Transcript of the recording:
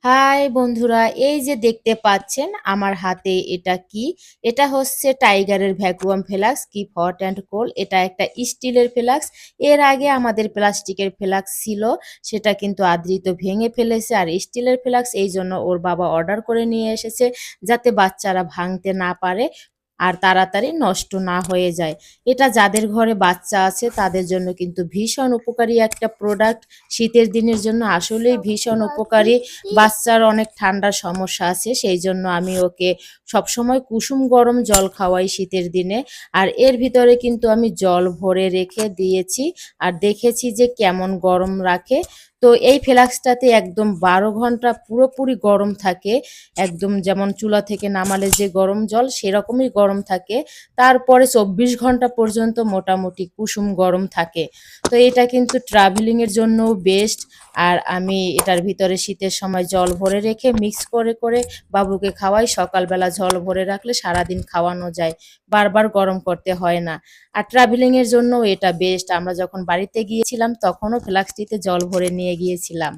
High বন্ধুরা, এই যে দেখতে পাচ্ছেন আমার হাতে এটা কি? এটা হচ্ছে টাইগারের vacuum flask keep hot and cold. এটা একটা স্টিলের ফ্লাস্ক। এর আগে আমাদের প্লাস্টিকের ফ্লাস্ক ছিল, সেটা কিন্তু আদ্রিত ভেঙে ফেলেছে। আর স্টিলের ফ্লাস্ক এই জন্য ওর বাবা অর্ডার করে নিয়ে এসেছে, যাতে বাচ্চারা ভাঙতে না পারে আর তাড়াতাড়ি নষ্ট না হয়ে যায়। এটা যাদের ঘরে বাচ্চা আছে তাদের জন্য কিন্তু ভীষণ উপকারী একটা প্রোডাক্ট। শীতের দিনের জন্য আসলেই ভীষণ উপকারী। বাচ্চার অনেক ঠান্ডার সমস্যা আছে, সেই জন্য আমি ওকে সবসময় কুসুম গরম জল খাওয়াই শীতের দিনে। আর এর ভিতরে কিন্তু আমি জল ভরে রেখে দিয়েছি আর দেখেছি যে কেমন গরম রাখে। তো এই ফ্লাস্কটাতে একদম 12 ঘন্টা পুরোপুরি গরম থাকে, একদম যেমন চুলা থেকে নামালে যে গরম জল সেরকমই গরম থাকে। তারপরে 24 ঘন্টা পর্যন্ত মোটামুটি কুসুম গরম থাকে। তো এটা কিন্তু ট্রাভেলিংয়ের জন্যও বেস্ট। আর আমি এটার ভিতরে শীতের সময় জল ভরে রেখে মিক্স করে করে বাবুকে খাওয়াই। সকালবেলা জল ভরে রাখলে সারাদিন খাওয়ানো যায়, বারবার গরম করতে হয় না। আর ট্রাভেলিংয়ের জন্য এটা বেস্ট। আমরা যখন বাড়িতে গিয়েছিলাম তখনও ফ্লাস্কটিতে জল ভরে নিয়ে গিয়েছিলাম।